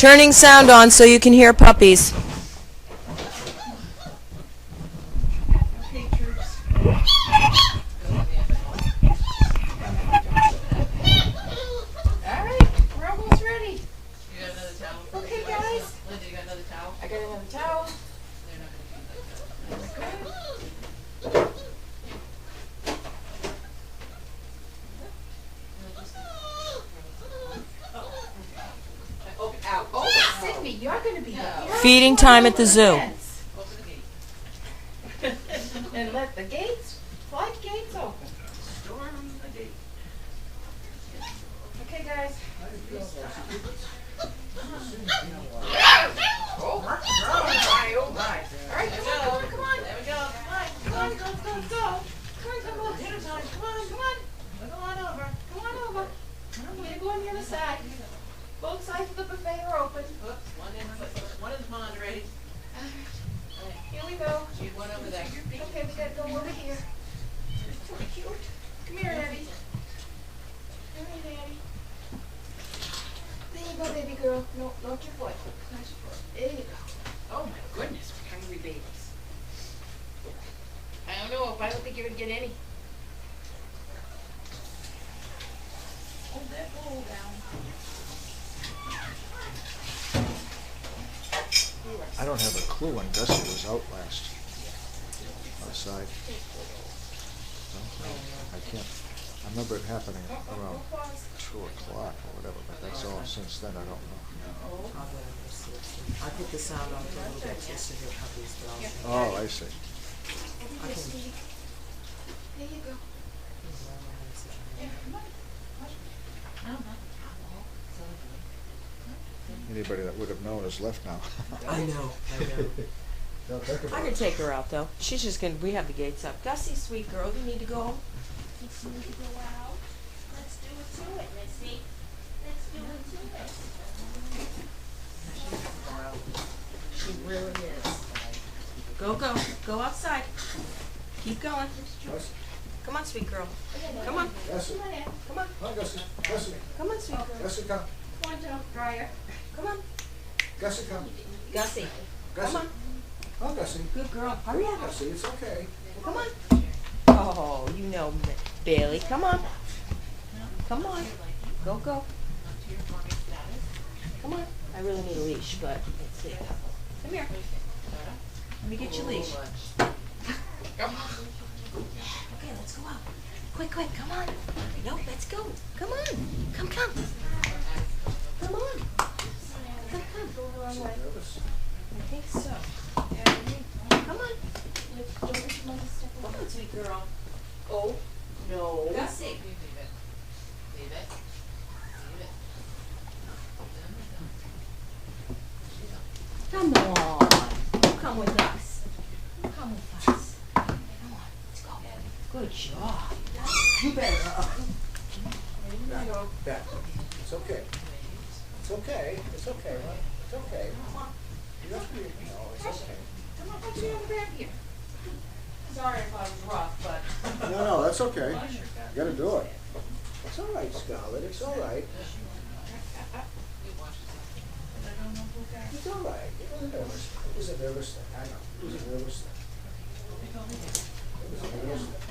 Turning sound on so you can hear puppies. Okay, troops. Alright, we're almost ready. You got another towel? Okay, guys. Linda, you got another towel? I got another towel. They're not gonna be like that. Okay. Oh, ow. Oh, Sydney, you're going to be the Feeding time at the zoo. Open the gate. And let the gates, floodgates open. Storm the gate. Okay, guys. Oh my, oh my. All right, come on, come on. There we go. Come on, go. Come on, dinner time. Come on. Go on over. We're go on the other side. Both sides of the buffet are open. Oops, one is pond ready. Here we go. Shoot one over there. Okay, we gotta go over here. So cute. Come here, Abby. Come here, Daddy. There you go, baby girl. No, not your foot. Not your foot. There you go. Oh my goodness, we're hungry babies. I don't know if I don't think you're gonna get any. Hold that bowl down. I don't have a clue when Gussie was out last. Outside. I can't. I remember it happening around 2 o'clock or whatever, but that's all since then. I don't know. I put the sound on for a little bit just to hear puppies, but Oh, I see. There you go. Anybody that would have known is left now. I know. Don't think I about can it. take her out though. She's just gonna. We have the gates up. Gussie, sweet girl, you need to go home. You need to go out. Let's do it to it, Missy. Let's do it to it. She really is. Go outside. Keep going. Come on, sweet girl. Come on. Gussie. Come on. Come on, Gussie. Gussie. Come on, sweet girl. Gussie, come. Come on, down, dryer. Come on. Gussie, come. Gussie. Come Gussie. on. Come on, Gussie. Good girl. Hurry up. Gussie, it's okay. Come on. Oh, you know, Bailey. Come on. Come on. Go. Come on. I really need a leash, but let's see. Come here. Let me get your leash. Okay, let's go out. Quick, come on. No, let's go. Come on. Come. Come on. Come. Go the wrong way. I think so. Come on. Come on, sweet girl. Oh, no. Gussie. Leave it. Come on. Come with us. Come with us. Come on. Let's go. Good job. You better. Back. It's okay. It's okay. It's okay. It's okay. You don't have to be, no, it's okay. Come on, put you on the back here. Sorry if I was rough, but. No, that's okay. You gotta do it. It's all right, Scarlett. It's all right. It's all right. It was nervous. It was a nervous thing. I know. It was a nervous thing. It was a nervous thing.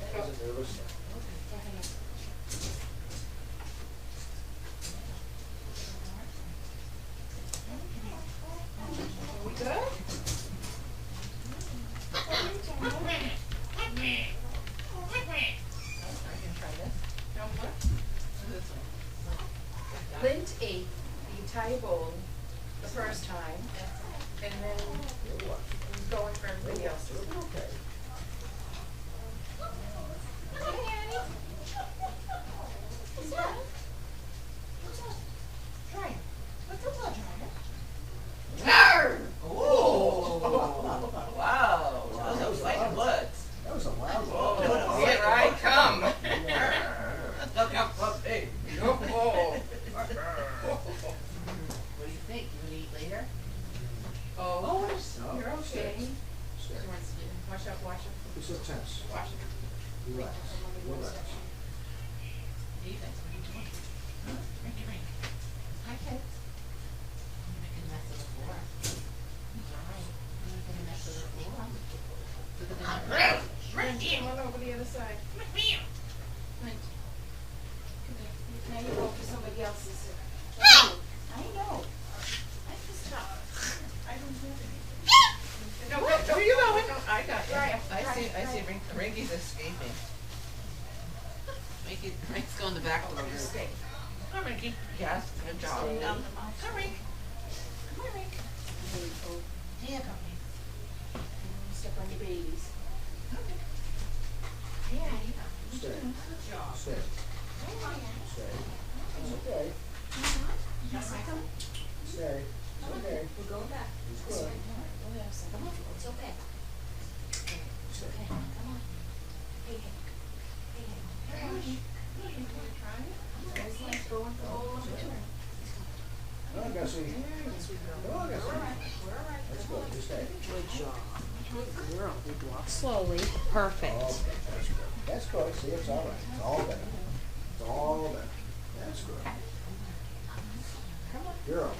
It was a nervous thing. Are we good? Lint ate the entire bowl the first time, and then it was going for everybody else. Okay. Hey, Annie. What's that? Dryer. What's the blood dryer? Oh! Wow. That was like blood. That was a loud one. Oh, Here I come. Look out, puppy. Oh. What do you think? You want to eat later? Oh, you're okay. Stay. Wash up. Be so tense. Wash it. Relax. Relax. Defense. What are you doing? back a little bit. Come on, Ricky. Yes, good job. Down the mouth. Come, Rick. Come on, Rick. Here, come, Rick. Step on your babies. Yeah, Stay, Good job. stay, stay. It's okay, Yes, I come. stay, it's okay. We're going back. It's good. Come on, it's okay. It's okay. Come on. Hey, hey. Hey, hey. Come on. There's like going for all of it. Come on, Gussie. Come on, Gussie. We're all right. That's good, you stay. Good job. Good girl. We walk slowly. Perfect. Okay, that's good. That's good, see, it's all right, it's all better. It's all better. That's good. Girl.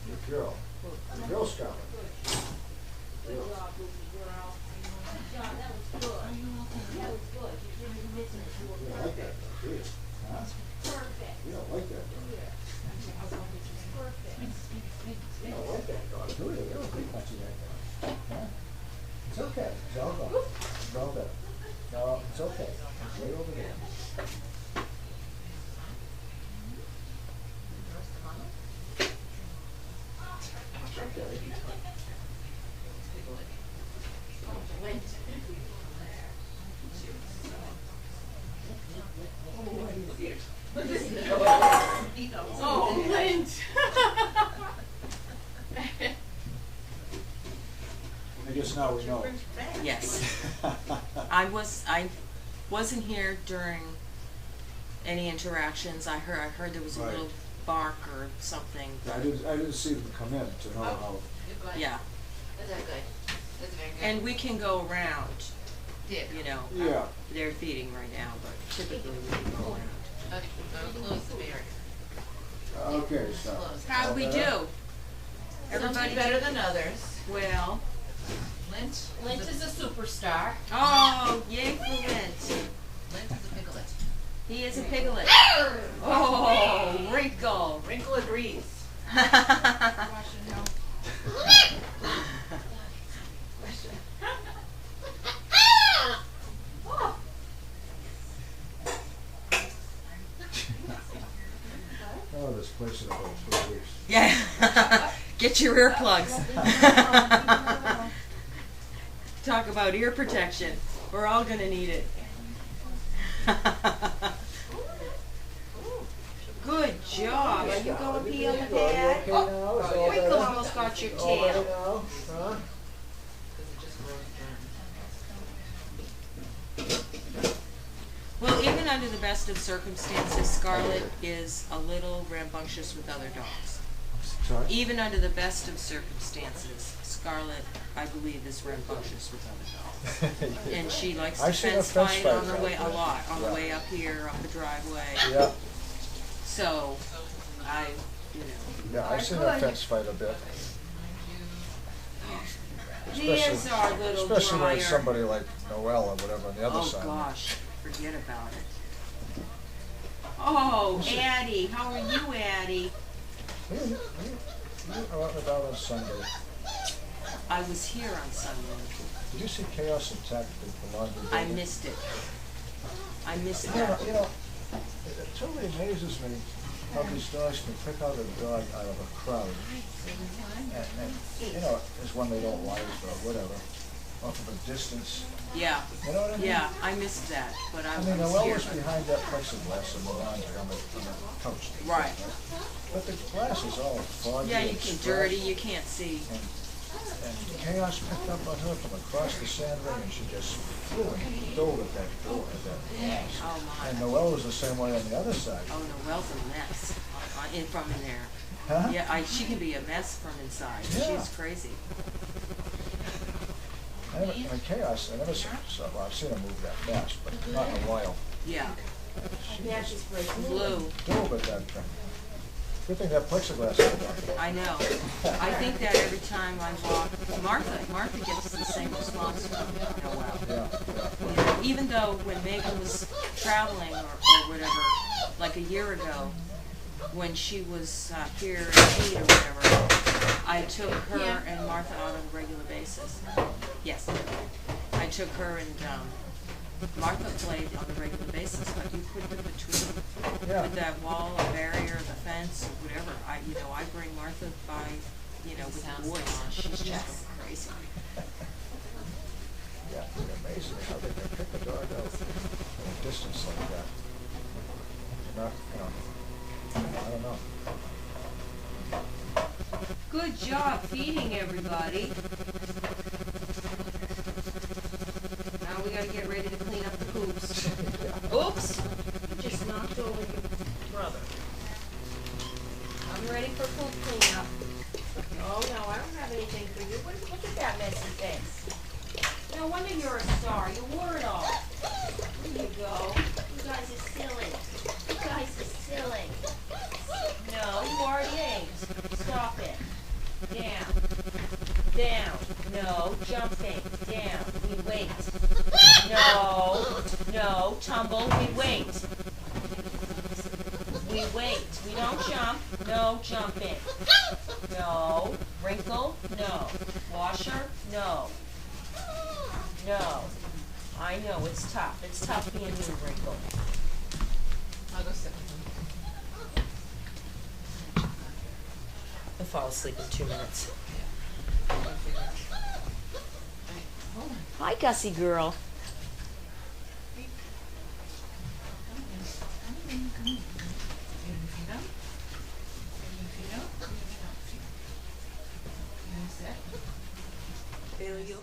Good girl. Good girl, Scarlett. Good job, Lucy girl. Good job, that was good. That was good. You didn't do business. You were You don't like that, perfect. though, do you? Huh? Perfect. You don't like that, though. Perfect. You don't like that dog, do you? You don't think much of that dog. Huh? It's okay, it's all gone. It's all better. No, it's okay. It's right over there. It's okay. Oh, Lint. I guess now we know. Yes. I wasn't here during any interactions. I heard there was a Right. little bark or something. I didn't see them come in to know how. You're good. Yeah. That's very good. That's very good. And we can go around, Dip. you know. Yeah. They're feeding right now, but typically we can go around. Okay, go close the barrier. Okay, so. Close. How'd we do? Some Everybody do better than others. well. Lint. Lint is a superstar. Oh, yay for Lint. Lint is a piglet. He is a piglet. Oh, wrinkle. Wrinkle agrees. Oh, this place in about 3 weeks. Yeah. Get your earplugs. Talk about ear protection. We're all gonna need it. Good job. Are you going pee on the pad? Okay now, is all Wrinkle better? almost got your All better tail. now? Huh? Because it just grows Well, even under the best of circumstances, Scarlett is a little rambunctious with other dogs. Sorry? Even under the best of circumstances, Scarlett, I believe, is rambunctious with other dogs. And she likes to I've seen a fence fence fight on fight. the way, a lot, on the Yeah. way up here, up the driveway. Yeah, So, I, you know. yeah, I've seen a fence fight a bit. There's our little Especially when it's dryer. somebody like Noelle or whatever on the other Oh side. gosh, forget about it. Oh, Addie, how are you, Addie? You are out and about on Sunday. I was here on Sunday. Did you see Chaos attack the laundry I building? missed it. I missed You that. know, it totally amazes me how these dogs can pick out a dog out of a crowd. And you know, it's one they don't like or whatever, off of a distance. Yeah, You know what I mean? yeah, I missed that, but I I mean, was Noelle here. was behind that plexiglass in the laundry on the couch. Right. But the glass is all foggy Yeah, you and can scratched. dirty, you can't see. And Chaos picked up on her from across the sand ring, and she just flew and dove at that door, at that glass. Oh And my. Noelle was the same way on the other side. Oh, Noelle's a mess from in there. Huh? Yeah, she can be a mess from inside. Yeah. She's crazy. I mean, Chaos, I never saw, well, I've seen her move that fast, but not in a while. Yeah, She Yeah, just she's breaking. blue. dove at that thing. Good thing that plexiglass is gone. I know. I think that every time I walk, Martha gets the same response from Noelle. Yeah, yeah. You know, even though when Megan was traveling or whatever, like a year ago, when she was here in Heat or whatever, I took her and Martha out on a regular basis. Yes. I took her and Martha played on a regular basis, but you put them between, Yeah. with that wall, a barrier, the fence, or whatever. I bring Martha by, with the boys, and she's just going crazy. Yeah, it amazes me how they can pick a dog out from a distance like that. Not, I don't know. Good job feeding everybody. Now we gotta get ready to clean up the poops. Oops! You just knocked over your brother. I'm ready for poop cleanup. Oh no, I don't have anything for you. Look at that messy face. No wonder you're a star. You wore it all. There you go. You guys are silly. You guys are silly. No, you already ate. Stop it. Down. Down. No, jumping. Down. We wait. No, tumble. We wait. We wait. We don't jump. No jumping. No. Wrinkle. No. Washer. No. No. I know, it's tough. It's tough being you, Wrinkle. I'll go sit with him. I'll fall asleep in 2 minutes. Hold on. Hi, Gussie girl. Come in. Get your feet up. Get your feet up. You sit. Feel you.